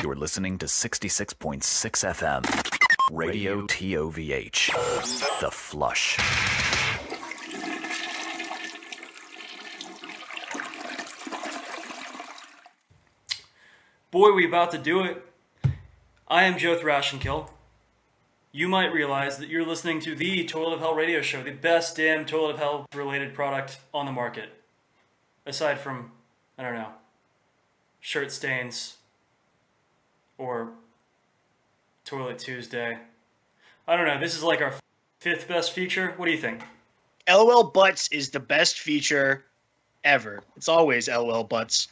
You're listening to 66.6 FM, Radio TOVH, The Flush. Boy, we about to do it. I am Joe Thrashinkill. You might realize that you're listening to the Toilet of Hell radio show, the best damn Toilet of Hell related product on the market. Aside from, I don't know, shirt stains or Toilet Tuesday. I don't know, this is like our fifth best feature. What do you think? LOL Butts is the best feature ever. It's always LOL Butts.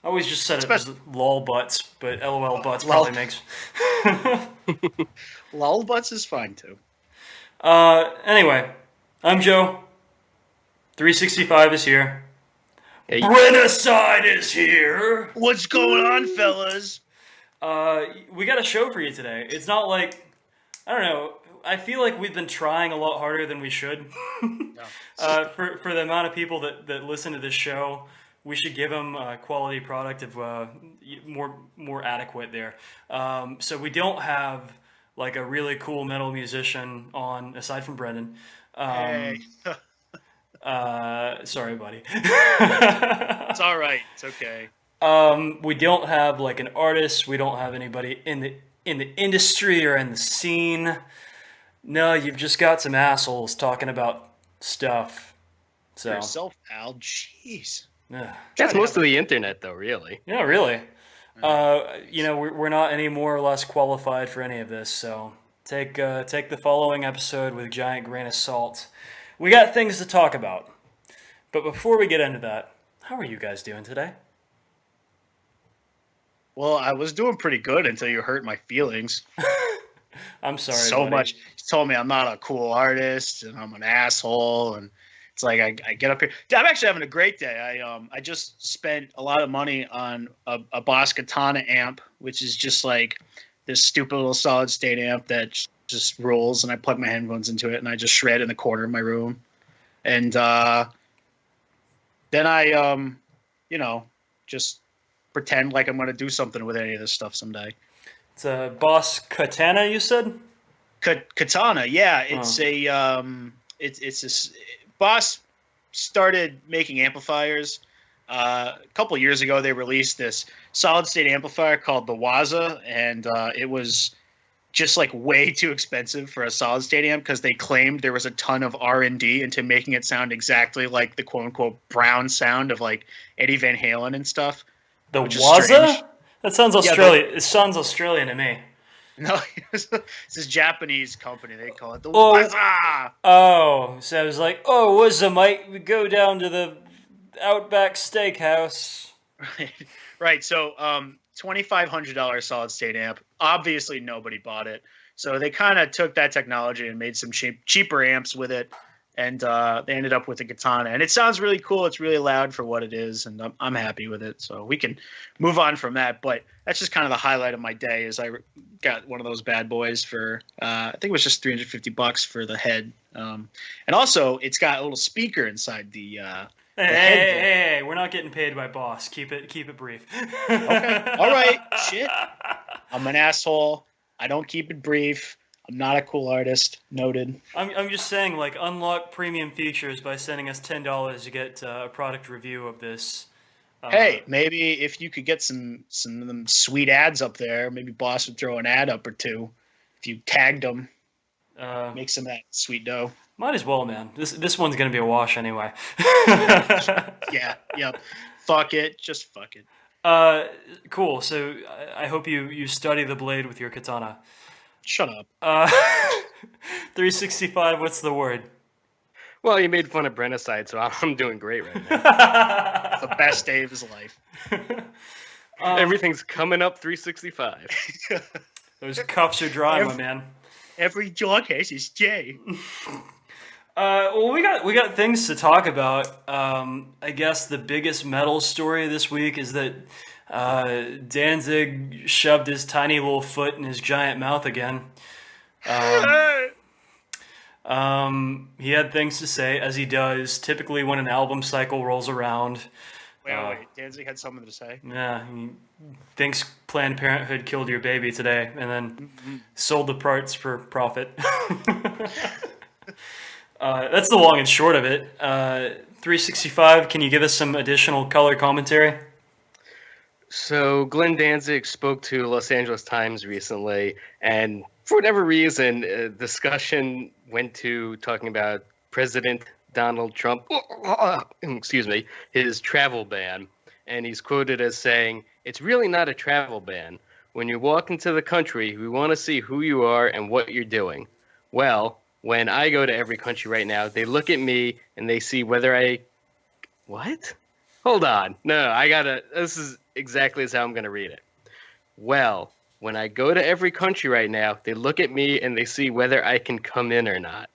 I always just said it was lol butts, but LOL butts probably makes... Lol Butts is fine too. Anyway, I'm Joe. 365 is here. Hey. BRENOCIDE is here. What's going on, fellas? We got a show for you today. It's not like, I don't know, I feel like we've been trying a lot harder than we should. For the amount of people that listen to this show, we should give them a quality product of more adequate there. So we don't have like a really cool metal musician on, aside from Brendan. Hey. Sorry, buddy. It's all right. It's okay. We don't have like an artist. We don't have anybody in the industry or in the scene. No, you've just got some assholes talking about stuff. So Yourself, pal. Jeez. yeah. That's most of the internet, though, really. Yeah, really. We're not any more or less qualified for any of this, so take the following episode with a giant grain of salt. We got things to talk about. But before we get into that, how are you guys doing today? Well, I was doing pretty good until you hurt my feelings. I'm sorry, So buddy. much. You told me I'm not a cool artist and I'm an asshole, and it's like I get up here. I'm actually having a great day. I just spent a lot of money on a Boss Katana amp, which is just like this stupid little solid state amp that just rolls, and I plug my headphones into it and I just shred in the corner of my room. And then I just pretend like I'm going to do something with any of this stuff someday. It's a Boss Katana, you said? Katana, yeah. It's Boss started making amplifiers. A couple years ago, they released this solid-state amplifier called the Waza, and it was just like way too expensive for a solid-state amp because they claimed there was a ton of R&D into making it sound exactly like the quote-unquote brown sound of like Eddie Van Halen and stuff. The which is Waza? strange. That sounds Australian. It sounds Australian to me. No, it's this Japanese company. They call it the Oh. Waza. Oh, so I was like, oh, Waza, mate, we go down to the Outback Steakhouse. Right. So, $2,500 solid state amp. Obviously, nobody bought it. So they kind of took that technology and made some cheaper amps with it, and they ended up with the Katana. And it sounds really cool. It's really loud for what it is, and I'm happy with it. So we can move on from that. But that's just kind of the highlight of my day. Is I got one of those bad boys for I think it was just $350 for the head, and also it's got a little speaker inside the. Hey, we're not getting paid by Boss. Keep it brief. Okay. All right. Shit. I'm an asshole. I don't keep it brief. I'm not a cool artist. Noted. I'm just saying, like, unlock premium features by sending us $10 to get a product review of this. Hey, maybe if you could get some of them sweet ads up there, maybe Boss would throw an ad up or two. If you tagged them, make some of that sweet dough. Might as well, man. This one's gonna be a wash anyway. Yeah. Fuck it. Just fuck it. Cool. So I hope you study the blade with your katana. Shut up. 365. What's the word? Well, you made fun of BRENOCIDE, so I'm doing great right now. The best day of his life. Everything's coming up 365. Those cuffs are dry, my man. Every dog has his day. Well, we got things to talk about. I guess the biggest metal story this week is that Danzig shoved his tiny little foot in his giant mouth again. He had things to say, as he does typically when an album cycle rolls around. Wait. Danzig had something to say. Yeah, he thinks Planned Parenthood killed your baby today, and then sold the parts for profit. That's the long and short of it. 365, can you give us some additional color commentary? So Glenn Danzig spoke to Los Angeles Times recently, and for whatever reason, discussion went to talking about President Donald Trump, excuse me, his travel ban. And he's quoted as saying, "It's really not a travel ban. When you walk into the country, we want to see who you are and what you're doing. Well, when I go to every country right now, they look at me and they see whether I..." What? Hold on. No, this is exactly as how I'm going to read it. "Well, when I go to every country right now, they look at me and they see whether I can come in or not.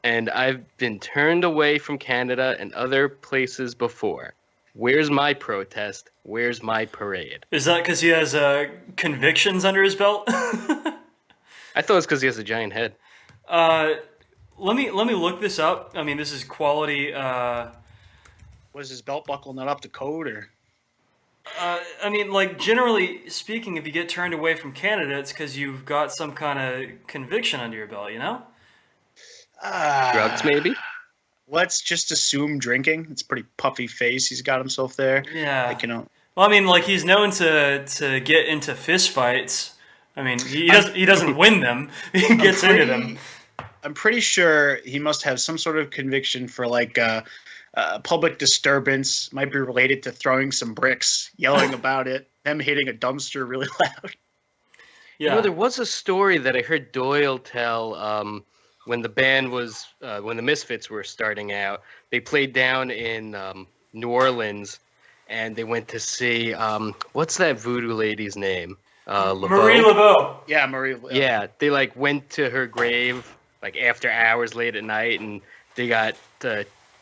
And I've been turned away from Canada and other places before. Where's my protest? Where's my parade?" Is that because he has convictions under his belt? I thought it was because he has a giant head. Let me look this up. I mean, this is quality. Was his belt buckle not up to code, or? I mean, like, generally speaking, if you get turned away from Canada, it's because you've got some kind of conviction under your belt, you know? Drugs, maybe? Let's just assume drinking. It's a pretty puffy face he's got himself there. Yeah. Like, Well, I mean, like, he's known to get into fist fights. I mean, he doesn't win them. He gets into them. I'm pretty sure he must have some sort of conviction for, like, public disturbance. Might be related to throwing some bricks, yelling about it, them hitting a dumpster really loud. Yeah. You know, there was a story that I heard Doyle tell when the band was, when the Misfits were starting out. They played down in New Orleans, and they went to see, what's that voodoo lady's name? Marie Laveau. Yeah, Marie. Yeah, they like went to her grave like after hours late at night, and they got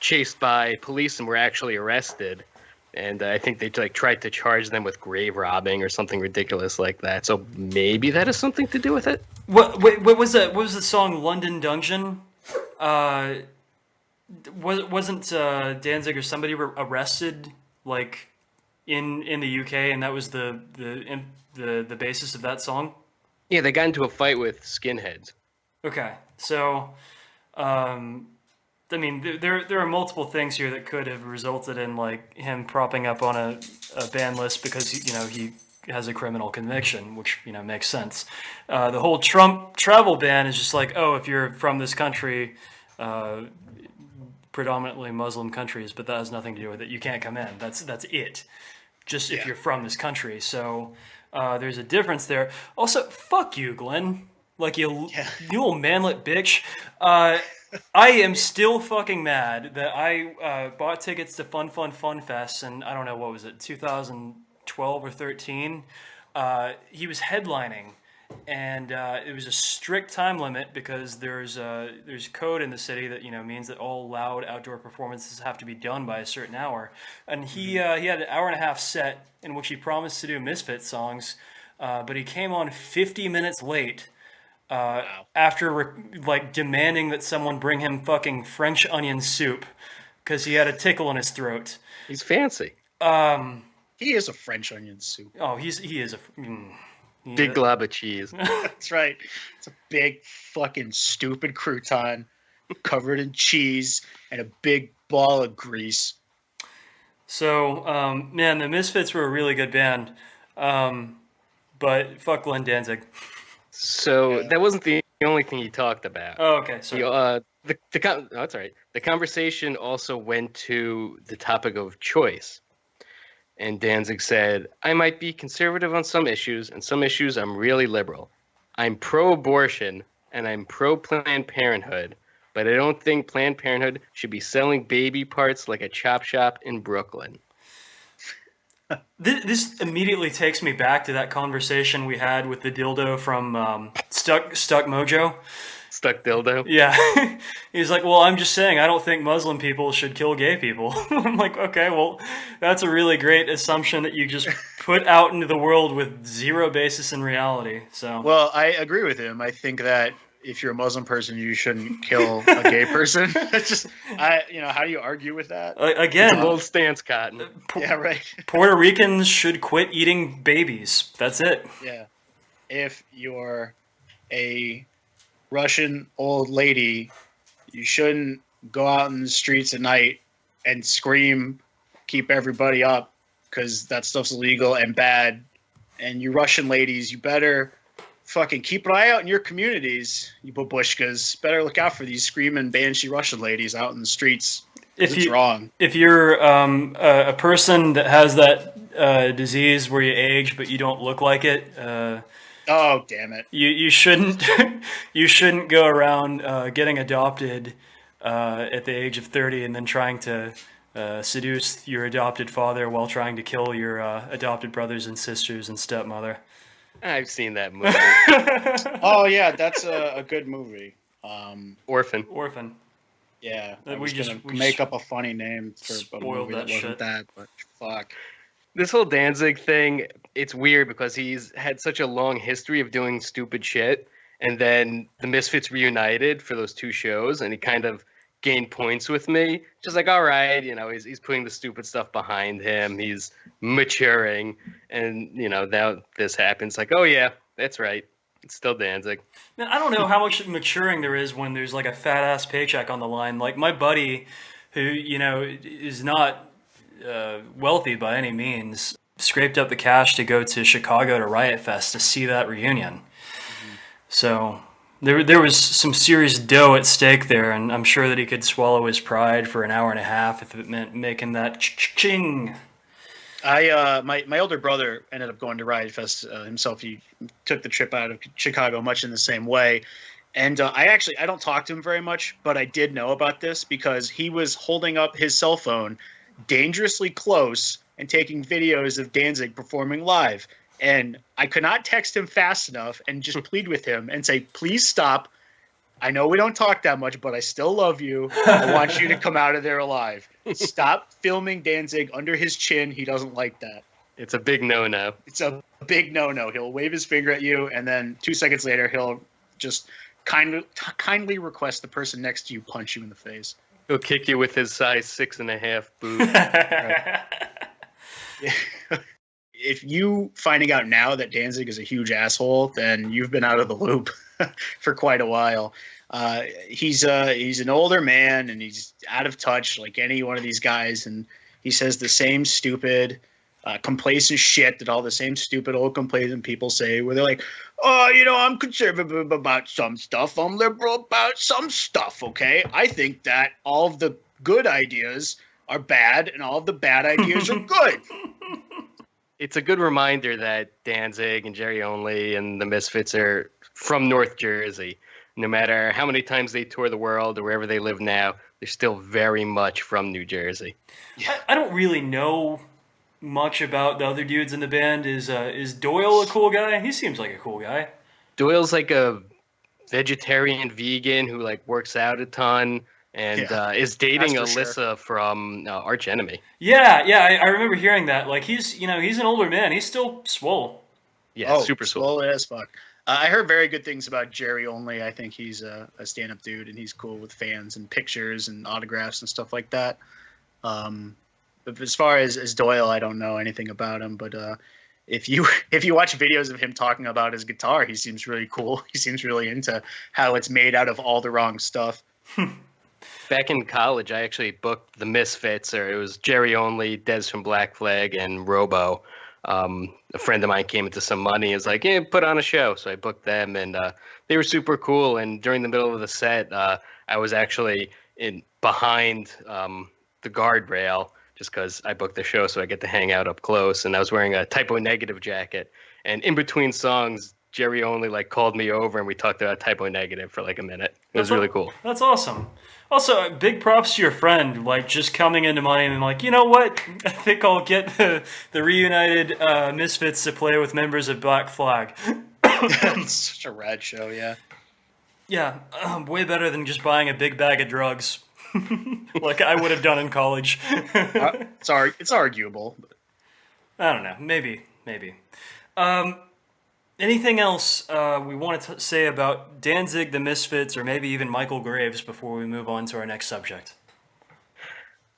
chased by police and were actually arrested. And I think they like tried to charge them with grave robbing or something ridiculous like that. So maybe that has something to do with it. What was that? What was the song "London Dungeon"? Wasn't Danzig or somebody arrested like in the UK, and that was the basis of that song? Yeah, they got into a fight with skinheads. Okay, so I mean, there are multiple things here that could have resulted in like him propping up on a ban list because he has a criminal conviction, which makes sense. The whole Trump travel ban is just like, oh, if you're from this country, predominantly Muslim countries, but that has nothing to do with it. You can't come in. That's it. Just if you're from this country. So there's a difference there. Also, fuck you, Glenn. Like you old manlet bitch. I am still fucking mad that I bought tickets to Fun Fest, and I don't know, what was it, 2012 or 13? He was headlining, and it was a strict time limit because there's code in the city that means that all loud outdoor performances have to be done by a certain hour. And he had an hour and a half set in which he promised to do Misfits songs, but he came on 50 minutes late. After like demanding that someone bring him fucking French onion soup because he had a tickle in his throat. He's fancy. He is a French onion soup. Oh, he is a big glob of cheese. That's right. It's a big fucking stupid crouton covered in cheese and a big ball of grease. So, man, the Misfits were a really good band, but fuck Glenn Danzig. So that wasn't the only thing he talked about. Oh, okay. Sorry. That's all right. The conversation also went to the topic of choice. And Danzig said, "I might be conservative on some issues, and some issues I'm really liberal. I'm pro-abortion, and I'm pro-Planned Parenthood, but I don't think Planned Parenthood should be selling baby parts like a chop shop in Brooklyn." This immediately takes me back to that conversation we had with the dildo from Stuck Mojo. Stuck dildo? Yeah. He's like, well, I'm just saying, I don't think Muslim people should kill gay people. I'm like, okay, well, that's a really great assumption that you just put out into the world with zero basis in reality. So. Well, I agree with him. I think that if you're a Muslim person, you shouldn't kill a gay person. It's just, how do you argue with that? Again, It's a bold stance, Cotton. Yeah, right. Puerto Ricans should quit eating babies. That's it. Yeah. If you're a Russian old lady, you shouldn't go out in the streets at night and scream, keep everybody up, because that stuff's illegal and bad. And you Russian ladies, you better fucking keep an eye out in your communities, you babushkas. Better look out for these screaming banshee Russian ladies out in the streets. It's wrong. If you're a person that has that disease where you age but you don't look like it, oh damn it! You shouldn't you shouldn't go around getting adopted at the age of 30 and then trying to seduce your adopted father while trying to kill your adopted brothers and sisters and stepmother. I've seen that movie. Oh yeah, that's a good movie. Orphan. Yeah, I We was just gonna make up a funny name for a spoiled movie that that wasn't shit. that, but fuck. This whole Danzig thing, it's weird because he's had such a long history of doing stupid shit, and then the Misfits reunited for those two shows, and he kind of gained points with me. Just like, all right, he's putting the stupid stuff behind him, he's maturing, and now this happens. Like, oh yeah, that's right, it's still Danzig. Man, I don't know how much maturing there is when there's like a fat ass paycheck on the line. Like my buddy, who is not wealthy by any means, scraped up the cash to go to Chicago to Riot Fest to see that reunion. Mm-hmm. So there was some serious dough at stake there, and I'm sure that he could swallow his pride for an hour and a half if it meant making that ching. My older brother ended up going to Riot Fest himself. He took the trip out of Chicago much in the same way. And I don't talk to him very much, but I did know about this because he was holding up his cell phone dangerously close and taking videos of Danzig performing live. And I could not text him fast enough and just plead with him and say, please stop. I know we don't talk that much, but I still love you. I want you to come out of there alive. Stop filming Danzig under his chin. He doesn't like that. It's a big no-no. It's a big no-no. He'll wave his finger at you, and then 2 seconds later, he'll just kindly request the person next to you punch you in the face. He'll kick you with his size 6.5 boot. If you finding out now that Danzig is a huge asshole, then you've been out of the loop for quite a while. He's an older man, and he's out of touch like any one of these guys, and he says the same stupid, complacent shit that all the same stupid old complacent people say, where they're like, oh, I'm conservative about some stuff, I'm liberal about some stuff, okay? I think that all of the good ideas are bad, and all of the bad ideas are good. It's a good reminder that Danzig and Jerry Only and the Misfits are from North Jersey. No matter how many times they tour the world or wherever they live now, they're still very much from New Jersey. I don't really know much about the other dudes in the band. Is Doyle a cool guy? He seems like a cool guy. Doyle's like a vegetarian vegan who works out a ton and is dating Alyssa from Arch Enemy. Yeah, I remember hearing that. Like he's an older man. He's still swole. Yeah, super swole as fuck. I heard very good things about Jerry Only. I think he's a stand-up dude, and he's cool with fans and pictures and autographs and stuff like that. But as far as Doyle, I don't know anything about him. But if you watch videos of him talking about his guitar, he seems really cool. He seems really into how it's made out of all the wrong stuff. Back in college, I actually booked the Misfits, or it was Jerry Only, Des from Black Flag, and Robo. A friend of mine came into some money and was like, yeah, put on a show. So I booked them, and they were super cool. And during the middle of the set, I was actually behind the guardrail just because I booked the show, so I get to hang out up close. And I was wearing a Typo Negative jacket. And in between songs, Jerry Only called me over, and we talked about Typo Negative for a minute. It was really cool. That's awesome. Also, big props to your friend, just coming into money and you know what? I think I'll get the reunited Misfits to play with members of Black Flag. It's such a rad show, yeah. Yeah, way better than just buying a big bag of drugs, like I would have done in college. It's arguable. I don't know. Maybe. Anything else we want to say about Danzig, the Misfits, or maybe even Michael Graves before we move on to our next subject?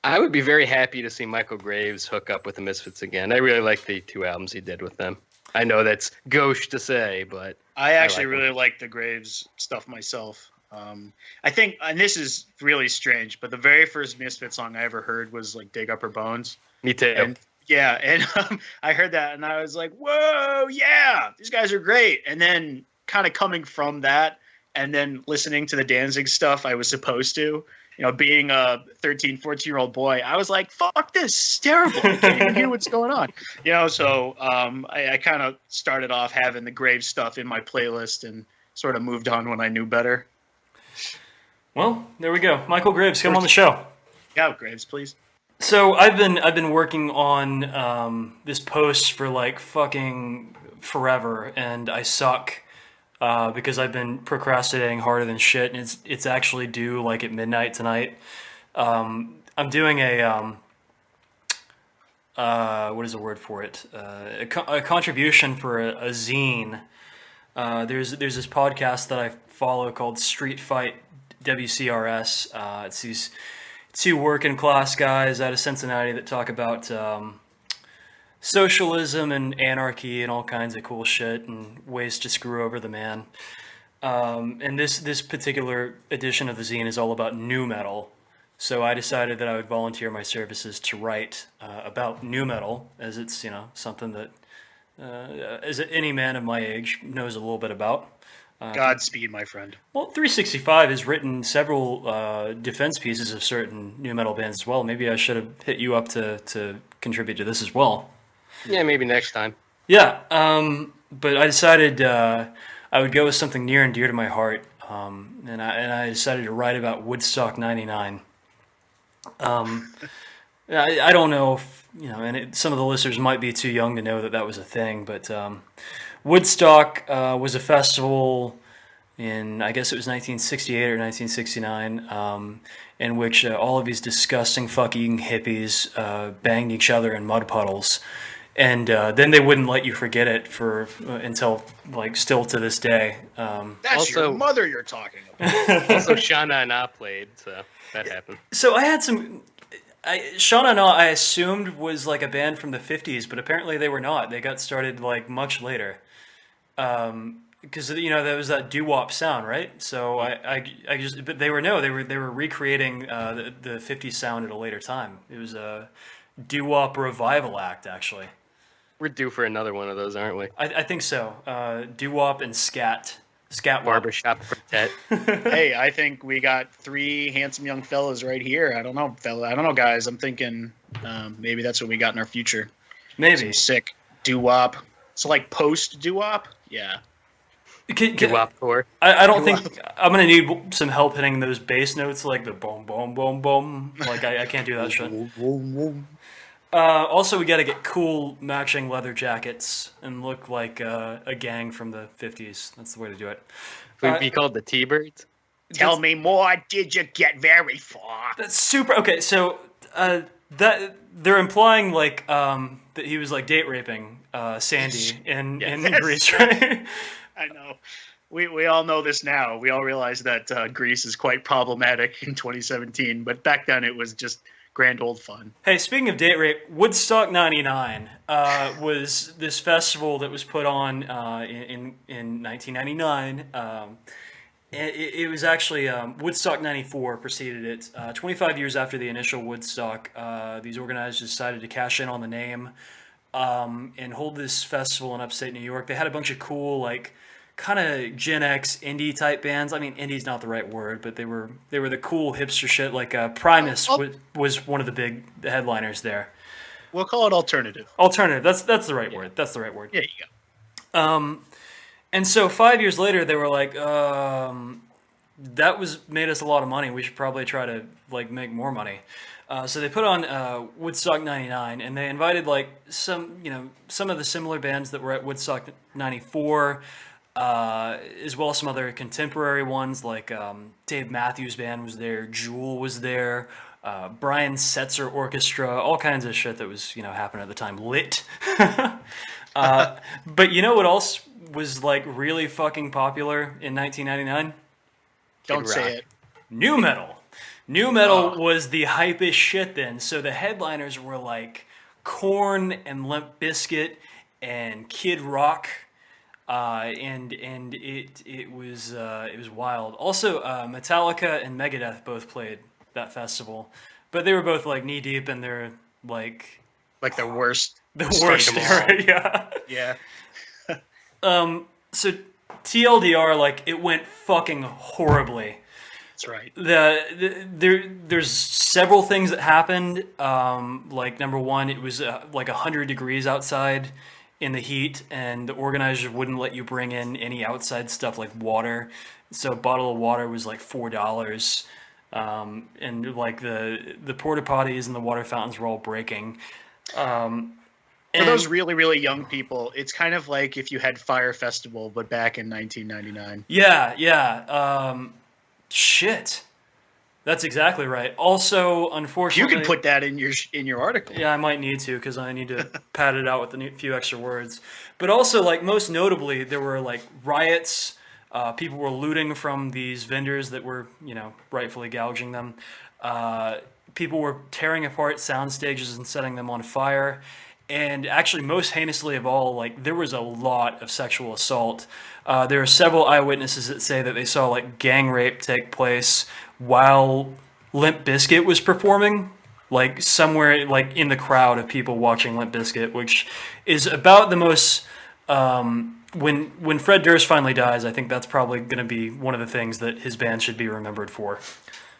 I would be very happy to see Michael Graves hook up with the Misfits again. I really like the 2 albums he did with them. I know that's gauche to say, but I actually like really like the Graves stuff myself. I think, and this is really strange, but the very first Misfit song I ever heard was like "Dig Up Her Bones." me too. And yeah, and I heard that, and I was like, "Whoa, yeah, these guys are great." And then, kind of coming from that, and then listening to the Danzig stuff, I was supposed to, being a 13, 14-year-old boy, I was like, "Fuck this, it's terrible. I can't even hear what's going on." So I kind of started off having the Grave stuff in my playlist, and sort of moved on when I knew better. Well, there we go. Michael Graves, come on the show. Yeah, Graves, please. So I've been working on this post for like fucking forever, and I suck because I've been procrastinating harder than shit, and it's actually due like at midnight tonight. I'm doing a what is the word for it? A contribution for a zine. There's this podcast that I follow called Street Fight WCRS. It's these 2 working class guys out of Cincinnati that talk about socialism and anarchy and all kinds of cool shit and ways to screw over the man. And this particular edition of the zine is all about nu metal. So I decided that I would volunteer my services to write about nu metal, as it's something that as any man of my age knows a little bit about. Godspeed, my friend. Well, 365 has written several defense pieces of certain nu metal bands as well. Maybe I should have hit you up to contribute to this as well. Yeah, maybe next time. Yeah, but I decided I would go with something near and dear to my heart, and I decided to write about Woodstock '99. I don't know if, some of the listeners might be too young to know that was a thing, but Woodstock was a festival in, I guess it was 1968 or 1969, in which all of these disgusting fucking hippies banged each other in mud puddles. And then they wouldn't let you forget it until like still to this day. That's Also- your mother you're talking about. Also, Shauna and I played, so that happened. So I had some. Shauna Na, I assumed was like a band from the 50s, but apparently they were not. They got started like much later. Because there was that doo-wop sound, right? So but they were recreating the 50s sound at a later time. It was a doo-wop revival act, actually. We're due for another one of those, aren't we? I think so. Doo-wop and scat wop. Barbershop quartet. Hey, I think we got 3 handsome young fellas right here. I don't know, guys. I'm thinking maybe that's what we got in our future. Maybe. Some sick doo-wop. So like post doo-wop? Yeah. Doo-wop tour. I don't think I'm gonna need some help hitting those bass notes like the boom boom boom boom. Like I can't do that shit. Also, we got to get cool matching leather jackets and look like a gang from the 50s. That's the way to do it. We'd be called the T-Birds. Tell me more. Did you get very far? That's super. Okay, so that they're implying like that he was like date raping Sandy in Greece, right? I know. We all know this now. We all realize that Greece is quite problematic in 2017, but back then it was just grand old fun. Hey, speaking of date rape, Woodstock '99 was this festival that was put on in 1999. It was actually Woodstock '94 preceded it. 25 years after the initial Woodstock, these organizers decided to cash in on the name and hold this festival in upstate New York. They had a bunch of cool, like, kind of Gen X indie type bands. I mean, indie's not the right word, but they were the cool hipster shit. Like Primus was one of the headliners there. We'll call it alternative. Alternative. That's the right word. That's the right word. There you go. And so 5 years later, they were like, that made us a lot of money. We should probably try to like make more money. So they put on Woodstock '99, and they invited like some of the similar bands that were at Woodstock '94. As well as some other contemporary ones like Dave Matthews Band was there, Jewel was there, Brian Setzer Orchestra, all kinds of shit that was happening at the time. Lit. But you know what else was like really fucking popular in 1999? Don't say it. Nu metal. Nu metal was the hypest shit then. So the headliners were like Korn and Limp Bizkit and Kid Rock, and it was wild. Also, Metallica and Megadeth both played that festival, but they were both like knee deep in their like the worst. The worst era, yeah. Yeah. So TLDR, like, it went fucking horribly. That's right. There's several things that happened. Like, number one, it was like 100 degrees outside in the heat, and the organizers wouldn't let you bring in any outside stuff like water. So a bottle of water was like $4. And like the porta potties and the water fountains were all breaking. For those really, really young people, it's kind of like if you had Fire Festival, but back in 1999. Yeah. Shit. That's exactly right. Also, unfortunately... You can put that in your article. Yeah, I might need to, because I need to pad it out with a few extra words. But also, like, most notably, there were, like, riots. People were looting from these vendors that were, rightfully gouging them. People were tearing apart sound stages and setting them on fire. And actually, most heinously of all, like, there was a lot of sexual assault. There are several eyewitnesses that say that they saw, like, gang rape take place while Limp Bizkit was performing, like, somewhere, like, in the crowd of people watching Limp Bizkit, which is about the most... When Fred Durst finally dies, I think that's probably going to be one of the things that his band should be remembered for.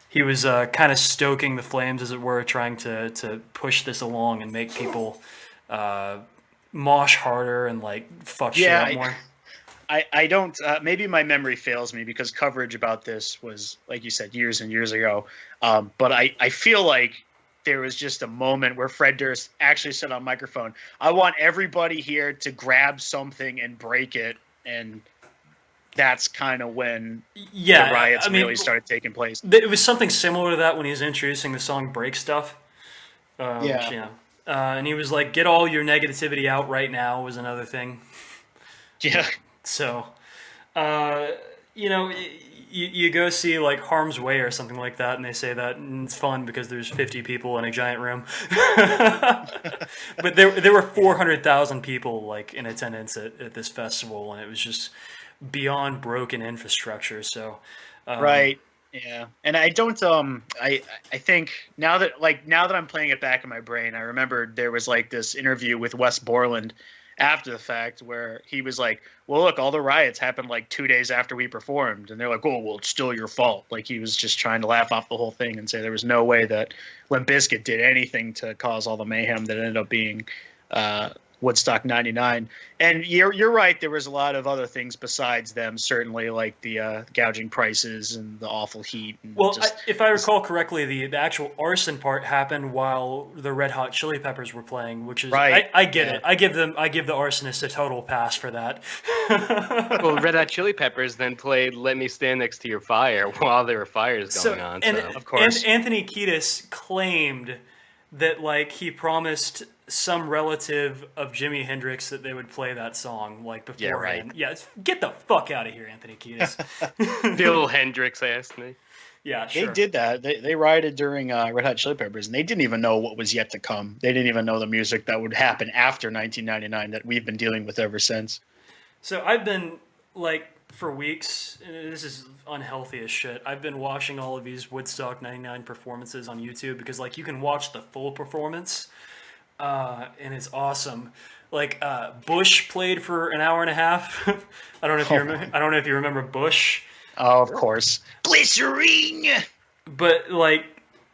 He was kind of stoking the flames, as it were, trying to push this along and make people... mosh harder and like fuck shit up more. I don't maybe my memory fails me because coverage about this was, like you said, years and years ago, but I feel like there was just a moment where Fred Durst actually said on microphone, I want everybody here to grab something and break it, and that's kind of when the riots really started taking place. It was something similar to that when he was introducing the song Break Stuff. And he was like, get all your negativity out right now was another thing. Yeah. So, you go see like Harm's Way or something like that, and they say that, and it's fun because there's 50 people in a giant room. But there were 400,000 people like in attendance at this festival, and it was just beyond broken infrastructure. So, right. Yeah, and I don't. I think now that I'm playing it back in my brain, I remember there was like this interview with Wes Borland after the fact where he was like, "Well, look, all the riots happened like 2 days after we performed," and they're like, "Oh, well, it's still your fault." Like he was just trying to laugh off the whole thing and say there was no way that Limp Bizkit did anything to cause all the mayhem that ended up being Woodstock '99. And you're right. There was a lot of other things besides them, certainly, like the gouging prices and the awful heat. And well, if I recall correctly, the actual arson part happened while the Red Hot Chili Peppers were playing, which is right. I get it. I give the arsonists a total pass for that. Well, Red Hot Chili Peppers then played "Let Me Stand Next to Your Fire" while there were fires going on. And, so. Of course, and Anthony Kiedis claimed that like he promised some relative of Jimi Hendrix that they would play that song like beforehand. Yeah, right. Get the fuck out of here, Anthony Kiedis. Bill Hendrix asked me. Yeah, sure. They did that. They rioted during Red Hot Chili Peppers, and they didn't even know what was yet to come. They didn't even know the music that would happen after 1999 that we've been dealing with ever since. So I've been like for weeks, and this is unhealthy as shit, I've been watching all of these Woodstock 99 performances on YouTube because like you can watch the full performance. And it's awesome. Like Bush played for an hour and a half. I don't know if you remember Bush. Oh, of course. Glycerine. But like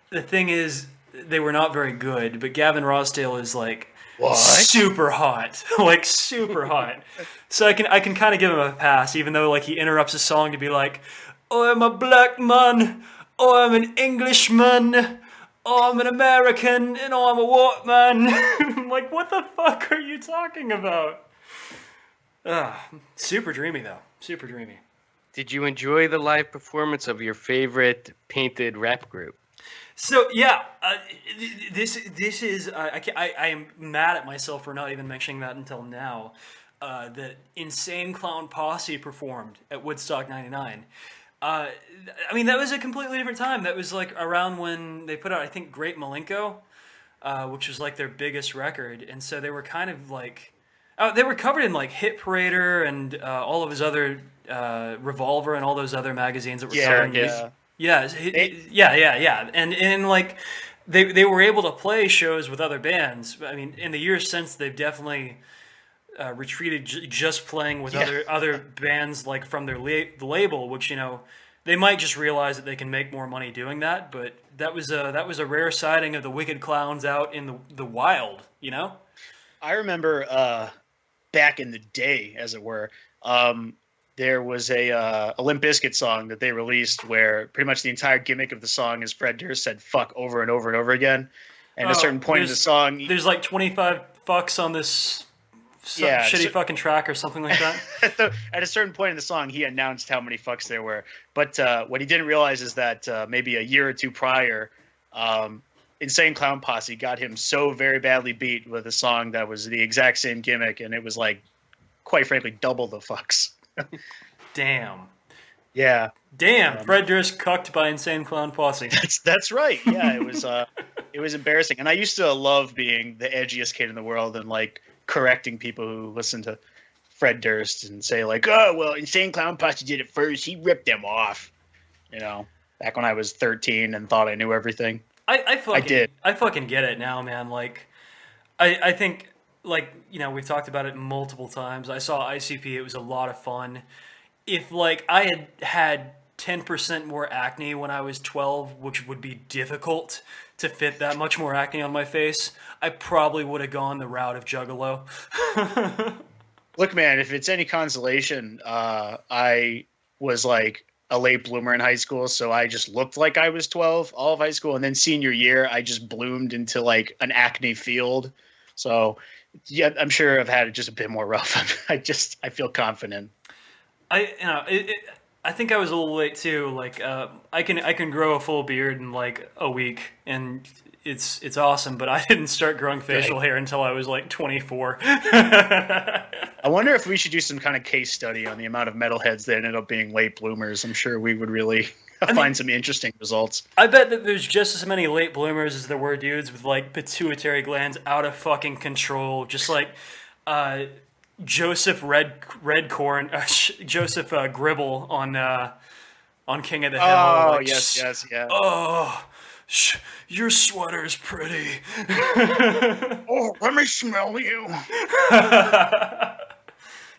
the thing is, they were not very good. But Gavin Rossdale is like super hot, like super hot. So I can kind of give him a pass, even though like he interrupts a song to be like, "Oh, I'm a black man. Oh, I'm an Englishman. Oh, I'm an American, and oh, I'm a white man." I'm like, what the fuck are you talking about? Super dreamy, though. Super dreamy. Did you enjoy the live performance of your favorite painted rap group? So, yeah, this is... I am mad at myself for not even mentioning that until now. that Insane Clown Posse performed at Woodstock '99. I mean, that was a completely different time. That was like around when they put out, I think, Great Malenko, which was like their biggest record, and so they were kind of like, they were covered in like Hit Parader and all of his other Revolver and all those other magazines that were covering. Yeah, and like they were able to play shows with other bands. I mean, in the years since, they've definitely retreated just playing with other bands like from their the label, which they might just realize that they can make more money doing that. But that was a rare sighting of the Wicked Clowns out in the wild. I remember back in the day, as it were, there was a Limp Bizkit song that they released where pretty much the entire gimmick of the song is Fred Durst said "fuck" over and over and over again. And at a certain point in the song, there's like 25 fucks on this shitty fucking track or something like that. At a certain point in the song, he announced how many fucks there were. But what he didn't realize is that maybe a year or two prior, Insane Clown Posse got him so very badly beat with a song that was the exact same gimmick, and it was like, quite frankly, double the fucks. Damn. Yeah. Damn. Fred Durst cucked by Insane Clown Posse. That's right. Yeah, it was embarrassing, and I used to love being the edgiest kid in the world and like correcting people who listen to Fred Durst and say like, oh well, Insane Clown Posse did it first. He ripped them off. Back when I was 13 and thought I knew everything. I fucking get it now, man. Like, I think, like, we've talked about it multiple times. I saw ICP. It was a lot of fun. If, like, I had 10% more acne when I was 12, which would be difficult to fit that much more acne on my face, I probably would have gone the route of Juggalo. Look, man, if it's any consolation, I was, like, a late bloomer in high school, so I just looked like I was 12 all of high school, and then senior year I just bloomed into like an acne field. So yeah, I'm sure I've had it just a bit more rough. I feel confident. I think I was a little late too. Like I can grow a full beard in like a week, and it's awesome. But I didn't start growing facial hair until I was like 24. I wonder if we should do some kind of case study on the amount of metalheads that ended up being late bloomers. I'm sure we would really find some interesting results. I bet that there's just as many late bloomers as there were dudes with like pituitary glands out of fucking control, just like Joseph Joseph Gribble on King of the Hill. Oh, like, yes, yeah. Oh, your sweater's pretty. Oh, let me smell you.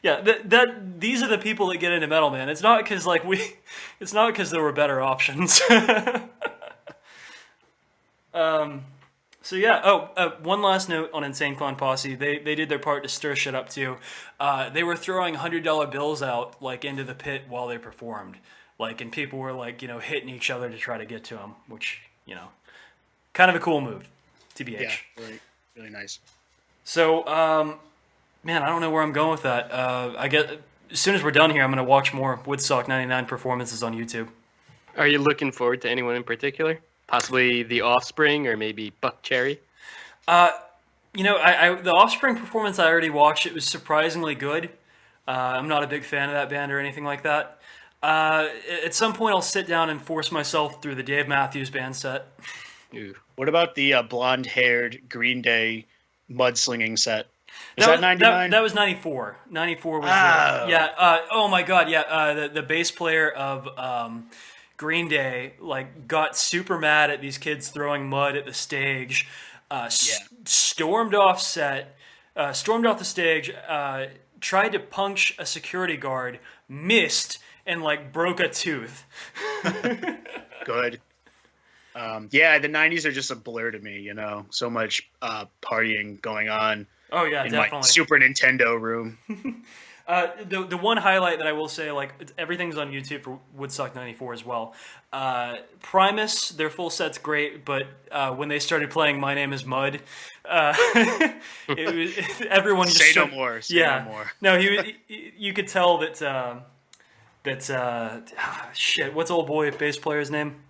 Yeah, these are the people that get into metal, man. It's not because it's not because there were better options. So yeah. One last note on Insane Clown Posse. They did their part to stir shit up too. They were throwing $100 bills out like into the pit while they performed, like, and people were like hitting each other to try to get to them, which kind of a cool move, TBH. Yeah, really, really nice. So man, I don't know where I'm going with that. I guess as soon as we're done here, I'm going to watch more Woodstock '99 performances on YouTube. Are you looking forward to anyone in particular? Possibly The Offspring or maybe Buck Cherry? The Offspring performance I already watched. It was surprisingly good. I'm not a big fan of that band or anything like that. At some point, I'll sit down and force myself through the Dave Matthews Band set. Ooh. What about the blonde-haired Green Day mudslinging set? That 99? That was 94. 94 was oh my god, yeah. The bass player of Green Day got super mad at these kids throwing mud at the stage. Stormed off the stage, tried to punch a security guard, missed, and broke a tooth. Good. The 90s are just a blur to me, so much partying going on. Oh yeah, in definitely. My Super Nintendo room. The one highlight that I will say, everything's on YouTube for Woodstock '94 as well. Primus, their full set's great, but when they started playing "My Name Is Mud," it was everyone just say no more. Say no more. No, you could tell that shit. What's old boy bass player's name?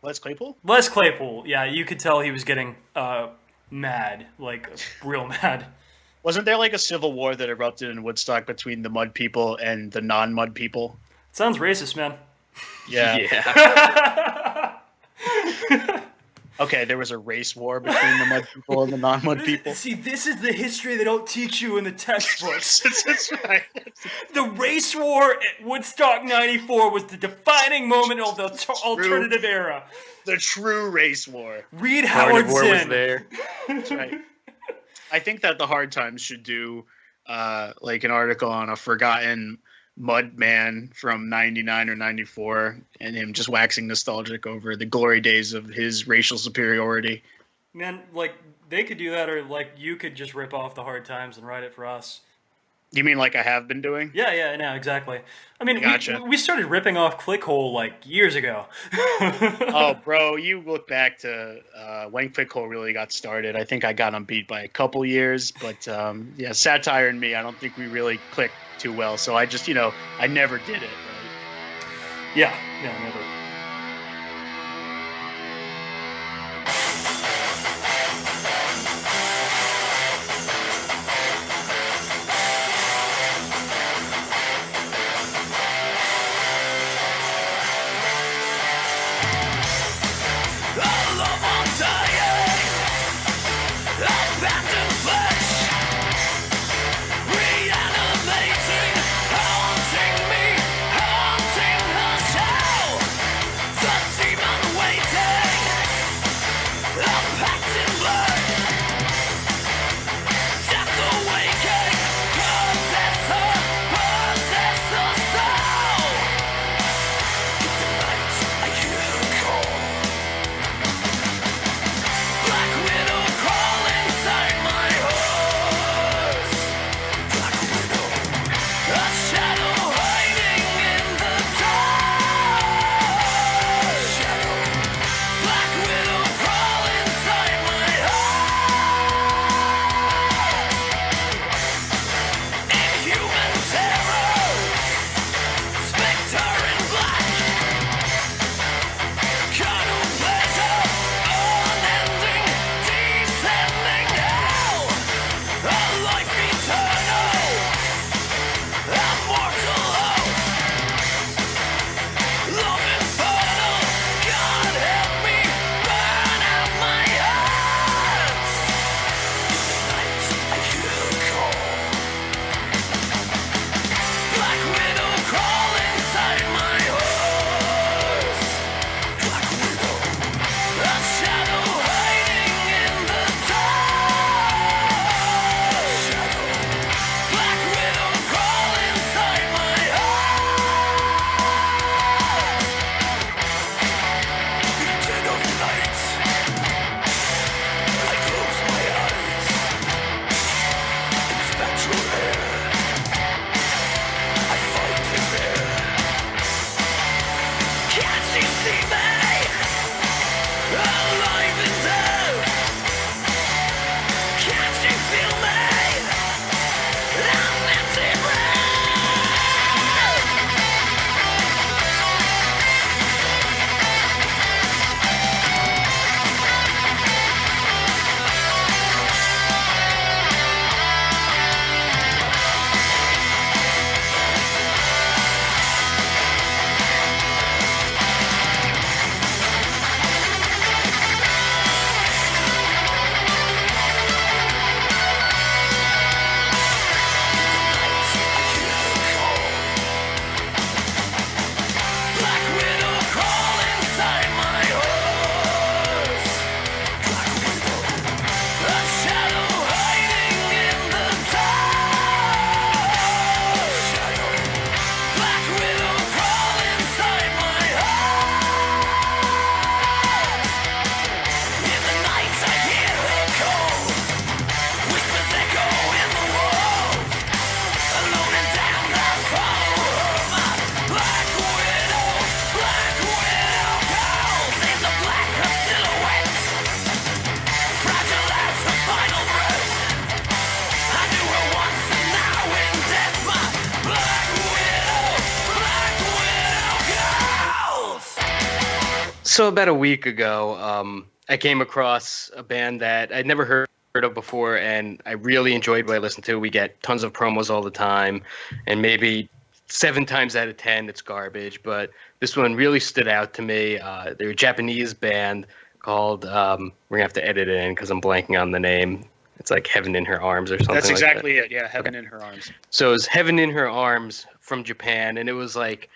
Les Claypool? Les Claypool, yeah, you could tell he was getting mad, real mad. Wasn't there like a civil war that erupted in Woodstock between the mud people and the non-mud people? Sounds racist, man. Yeah. Okay, there was a race war between the mud people and the non-mud people. See, this is the history they don't teach you in the textbooks. That's right. The race war at Woodstock 94 was the defining moment of the alternative era. The true race war. Read Howard War was Zinn. there. That's right. I think that the Hard Times should do like an article on a forgotten mud man from 99 or 94 and him just waxing nostalgic over the glory days of his racial superiority. Man, like, they could do that, or like you could just rip off the Hard Times and write it for us. You mean like I have been doing? Yeah, no, exactly. I mean, Gotcha. we started ripping off Clickhole like years ago. Oh, bro, you look back to when Clickhole really got started. I think I got him beat by a couple years, but yeah, Satire and me, I don't think we really clicked too well. So I just, I never did it. Right? Yeah, never. So about a week ago, I came across a band that I'd never heard heard of before, and I really enjoyed what I listened to. We get tons of promos all the time, and maybe 7 times out of 10 it's garbage, but this one really stood out to me. They're a Japanese band called, we're gonna have to edit it in because I'm blanking on the name. It's like Heaven in Her Arms or something. That's like exactly that. it. Yeah, Heaven in Her Arms. So it was Heaven in Her Arms from Japan, and it was like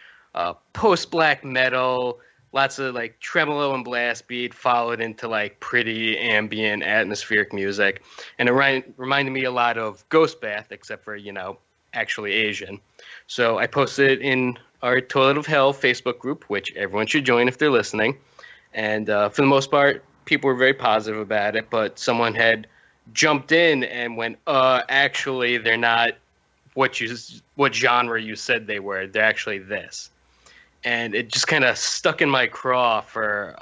post-black metal, lots of like tremolo and blast beat followed into like pretty ambient atmospheric music. And it reminded me a lot of Ghost Bath, except for, actually Asian. So I posted it in our Toilet of Hell Facebook group, which everyone should join if they're listening. And for the most part, people were very positive about it, but someone had jumped in and went, actually, they're not what genre you said they were. They're actually this. And it just kind of stuck in my craw for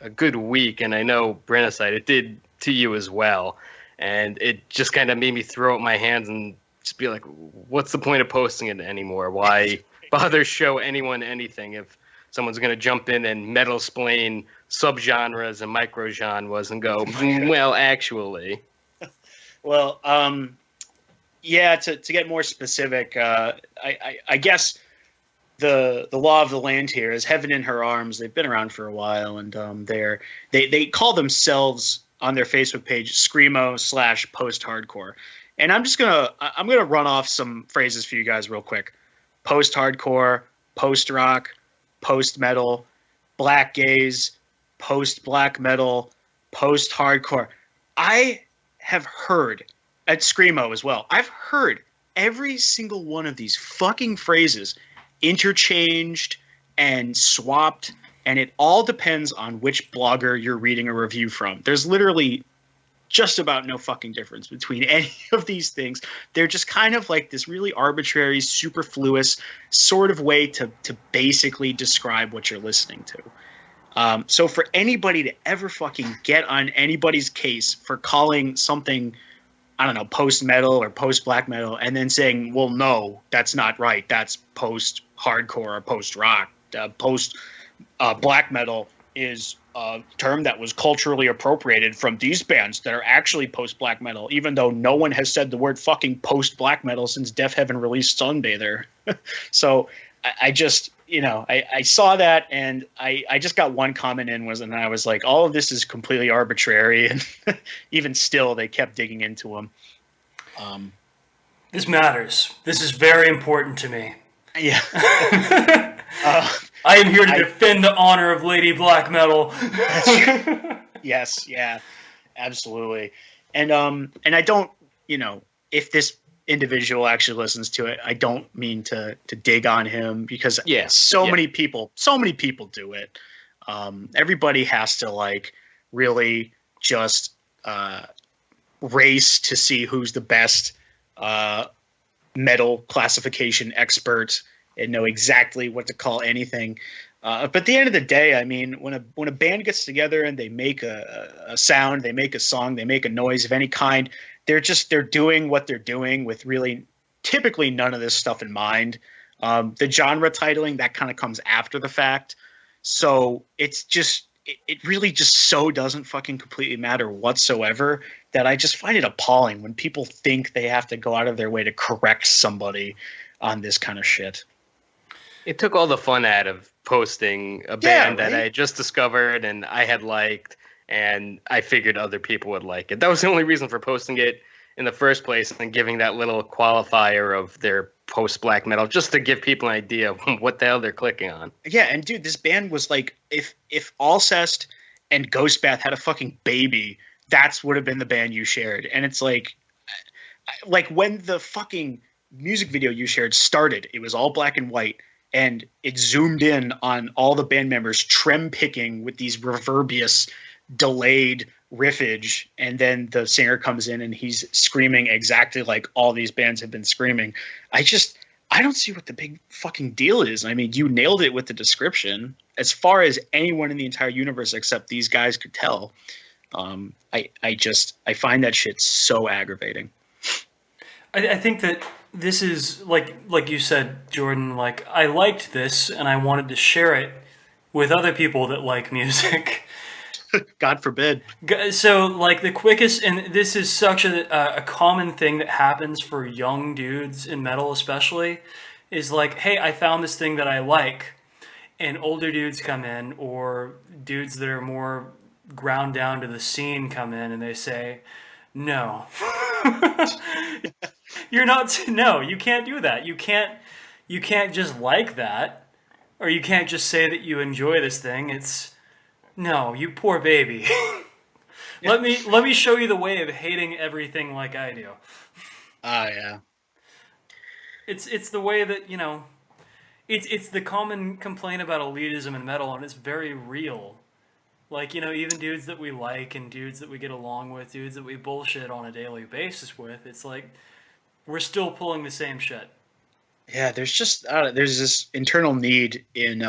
a good week. And I know, BRENOCIDE, it did to you as well. And it just kind of made me throw up my hands and just be like, what's the point of posting it anymore? Why bother show anyone anything if someone's going to jump in and metal-splain subgenres and microgenres and go, well, actually. Well, yeah, to get more specific, I guess the law of the land here is Heaven in Her Arms. They've been around for a while, and they call themselves on their Facebook page Screamo / post-hardcore. And I'm gonna run off some phrases for you guys real quick. Post-hardcore, post-rock, post-metal, black gaze, post-black metal, post-hardcore. I have heard at Screamo as well. I've heard every single one of these fucking phrases interchanged and swapped, and it all depends on which blogger you're reading a review from. There's literally just about no fucking difference between any of these things. They're just kind of like this really arbitrary, superfluous sort of way to basically describe what you're listening to. So for anybody to ever fucking get on anybody's case for calling something, I don't know, post-metal or post-black metal, and then saying, well, no, that's not right. That's post-hardcore or post-rock. Post-black metal is a term that was culturally appropriated from these bands that are actually post-black metal, even though no one has said the word fucking post-black metal since Death Heaven released Sunbather. So I just, I saw that, and I just got one comment in, and I was like, all of this is completely arbitrary, and even still, they kept digging into them. This matters. This is very important to me. Yeah. I am here to defend the honor of Lady Black Metal. Yes, yeah, absolutely. And I don't, if this individual actually listens to it, I don't mean to dig on him, because many people do it. Everybody has to really just race to see who's the best metal classification expert and know exactly what to call anything. But at the end of the day, I mean, when a band gets together and they make a sound, they make a song, they make a noise of any kind, they're doing what they're doing with really typically none of this stuff in mind. The genre titling, that kind of comes after the fact. So it's just, it really just so doesn't fucking completely matter whatsoever, that I just find it appalling when people think they have to go out of their way to correct somebody on this kind of shit. It took all the fun out of posting a band that I had just discovered and I had liked, and I figured other people would like it. That was the only reason for posting it in the first place, and giving that little qualifier of their post-black metal, just to give people an idea of what the hell they're clicking on. Yeah, and dude, this band was like, if Alcest and Ghostbath had a fucking baby, that's would have been the band you shared. And it's like when the fucking music video you shared started, it was all black and white, and it zoomed in on all the band members trem picking with these reverbious delayed riffage, and then the singer comes in and he's screaming exactly like all these bands have been screaming. I don't see what the big fucking deal is. I mean, you nailed it with the description as far as anyone in the entire universe except these guys could tell. I find that shit so aggravating. I think that this is like you said, Jordan, like I liked this and I wanted to share it with other people that like music. God forbid. So, like, the quickest, and this is such a common thing that happens for young dudes in metal, especially, is like, hey, I found this thing that I like, and older dudes come in, or dudes that are more ground down to the scene come in, and they say, no, you're not. No, you can't do that. You can't just like that, or you can't just say that you enjoy this thing. It's no, you poor baby. Let me show you the way of hating everything like I do. Ah, yeah. It's the way that, it's the common complaint about elitism in metal, and it's very real. Like, even dudes that we like and dudes that we get along with, dudes that we bullshit on a daily basis with, it's like we're still pulling the same shit. Yeah, there's just there's this internal need in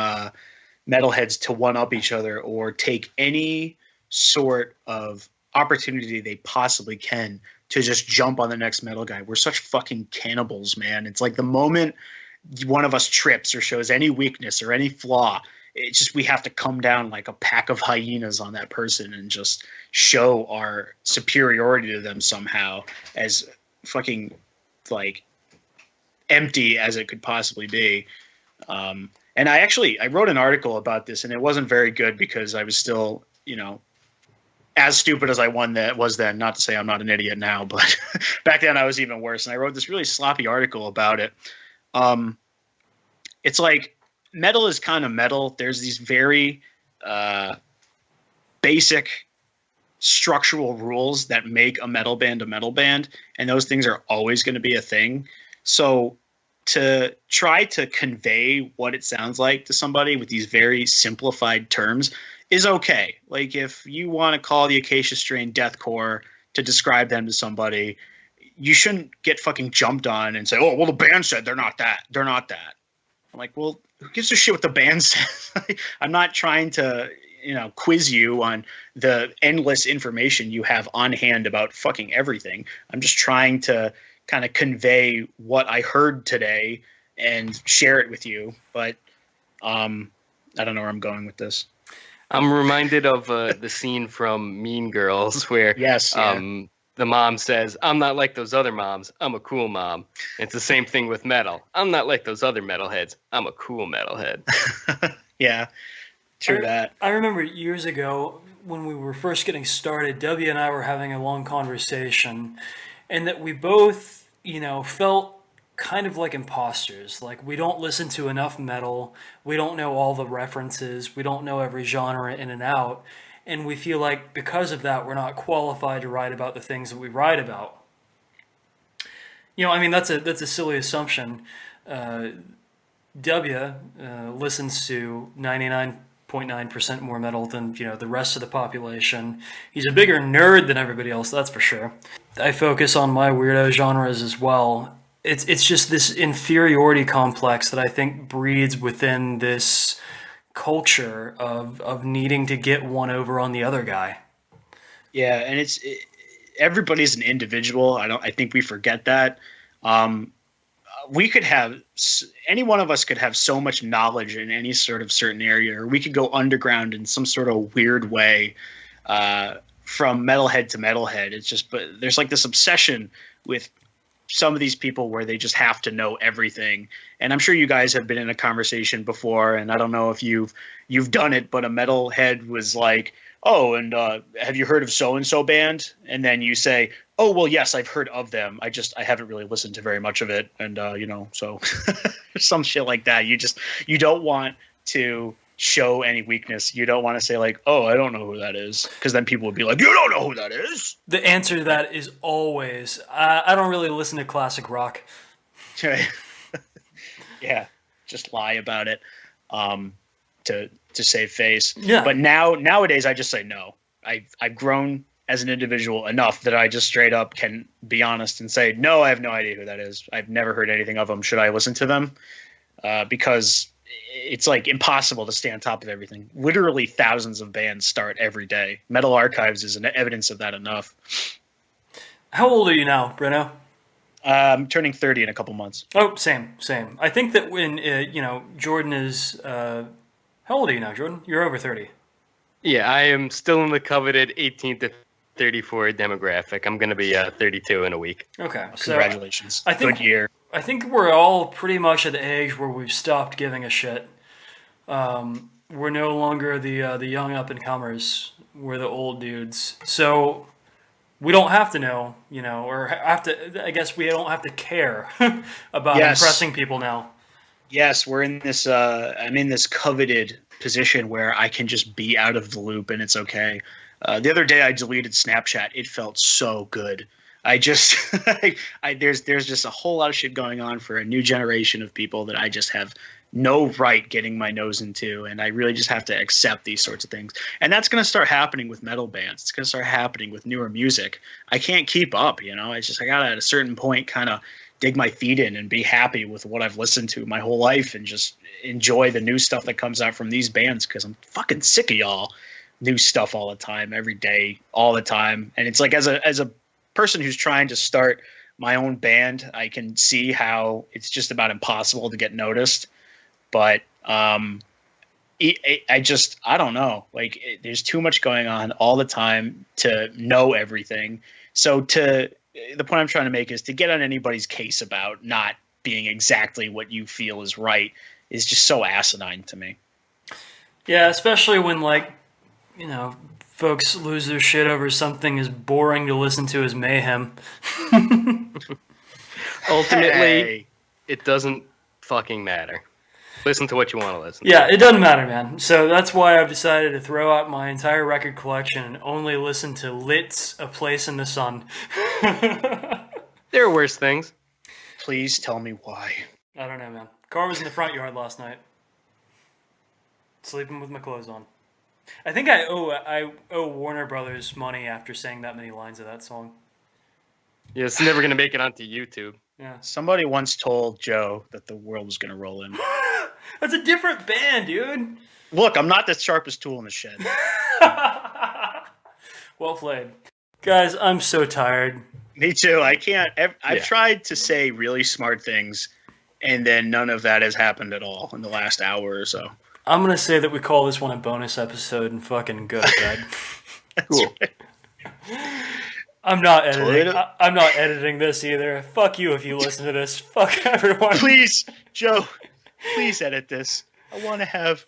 metalheads to one up each other or take any sort of opportunity they possibly can to just jump on the next metal guy. We're such fucking cannibals, man. It's like the moment one of us trips or shows any weakness or any flaw, it's just we have to come down like a pack of hyenas on that person and just show our superiority to them somehow, as fucking like empty as it could possibly be. And I wrote an article about this, and it wasn't very good because I was still, as stupid as I was then. Not to say I'm not an idiot now, but back then I was even worse. And I wrote this really sloppy article about it. It's like metal is kind of metal. There's these very basic structural rules that make a metal band, and those things are always going to be a thing. So to try to convey what it sounds like to somebody with these very simplified terms is okay. Like if you want to call the Acacia Strain deathcore to describe them to somebody, you shouldn't get fucking jumped on and say, oh, well, the band said they're not that. They're not that. I'm like, well, who gives a shit what the band says? I'm not trying to, quiz you on the endless information you have on hand about fucking everything. I'm just trying to kind of convey what I heard today and share it with you. But I don't know where I'm going with this. I'm reminded of the scene from Mean Girls where Yes, yeah. The mom says, I'm not like those other moms. I'm a cool mom. It's the same thing with metal. I'm not like those other metalheads. I'm a cool metalhead. Yeah, true that. I remember years ago when we were first getting started, W and I were having a long conversation, and that we both, felt kind of like imposters. Like, we don't listen to enough metal. We don't know all the references. We don't know every genre in and out. And we feel like because of that, we're not qualified to write about the things that we write about. That's a silly assumption. W listens to 99.9% more metal than the rest of the population. He's a bigger nerd than everybody else, that's for sure. I focus on my weirdo genres as well. It's just this inferiority complex that I think breeds within this culture of needing to get one over on the other guy. Yeah, and everybody's an individual. I think we forget that. We could have, any one of us could have so much knowledge in any sort of certain area, or we could go underground in some sort of weird way from metalhead to metalhead. It's just, but there's like this obsession with some of these people where they just have to know everything. And I'm sure you guys have been in a conversation before, and I don't know if you've done it, but a metalhead was like, oh, and have you heard of so-and-so band? And then you say, oh, well, yes, I've heard of them. I haven't really listened to very much of it. And, so some shit like that. You don't want to show any weakness. You don't want to say like, oh, I don't know who that is. Because then people would be like, you don't know who that is. The answer to that is always, I don't really listen to classic rock. Yeah, just lie about it to save face. Yeah. But nowadays I just say no. I've grown as an individual enough that I just straight up can be honest and say, no, I have no idea who that is. I've never heard anything of them. Should I listen to them? Because it's like impossible to stay on top of everything. Literally thousands of bands start every day. Metal Archives is an evidence of that enough. How old are you now, Breno? I'm turning 30 in a couple months. Oh, same. I think that when, Jordan is... how old are you now, Jordan? You're over 30. Yeah, I am still in the coveted 18 to 34 demographic. I'm going to be 32 in a week. Okay, so Congratulations. I think Good year. I think we're all pretty much at the age where we've stopped giving a shit. We're no longer the young up and comers. We're the old dudes. So we don't have to know, or have to. I guess we don't have to care about Yes. impressing people now. Yes, we're in this. I'm in this coveted position where I can just be out of the loop and it's okay. The other day I deleted Snapchat. It felt so good. I just, there's just a whole lot of shit going on for a new generation of people that I just have no right getting my nose into, and I really just have to accept these sorts of things. And that's going to start happening with metal bands. It's going to start happening with newer music. I can't keep up, It's just I gotta at a certain point kind of dig my feet in and be happy with what I've listened to my whole life and just enjoy the new stuff that comes out from these bands, because I'm fucking sick of y'all new stuff all the time, every day, all the time. And it's like as a person who's trying to start my own band, I can see how it's just about impossible to get noticed. But I don't know. There's too much going on all the time to know everything. So the point I'm trying to make is to get on anybody's case about not being exactly what you feel is right is just so asinine to me. Yeah, especially when folks lose their shit over something as boring to listen to as Mayhem. Ultimately, It doesn't fucking matter. Listen to what you want to listen to. Yeah, it doesn't matter, man. So that's why I've decided to throw out my entire record collection and only listen to Lit's A Place in the Sun. There are worse things. Please tell me why. I don't know, man. Car was in the front yard last night. Sleeping with my clothes on. I think I owe Warner Brothers money after saying that many lines of that song. Yeah, it's never going to make it onto YouTube. Yeah. Somebody once told Joe that the world was going to roll in. That's a different band, dude. Look, I'm not the sharpest tool in the shed. Well played. Guys, I'm so tired. Me too. I can't. I've tried to say really smart things, and then none of that has happened at all in the last hour or so. I'm going to say that we call this one a bonus episode and fucking go to bed. Cool. Right. I'm not editing. I'm not editing this either. Fuck you if you listen to this. Fuck everyone. Please, Joe. Please edit this. I want to have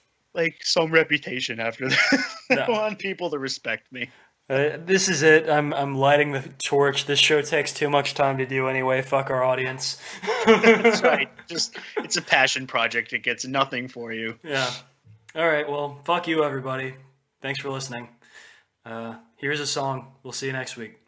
some reputation after that. No. I want people to respect me. This is it. I'm lighting the torch. This show takes too much time to do anyway. Fuck our audience. That's right. It's a passion project. It gets nothing for you. Yeah. All right. Well, fuck you, everybody. Thanks for listening. Here's a song. We'll see you next week.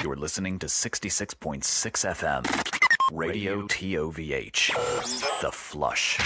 You're listening to 66.6 FM. Radio TOVH. The Flush.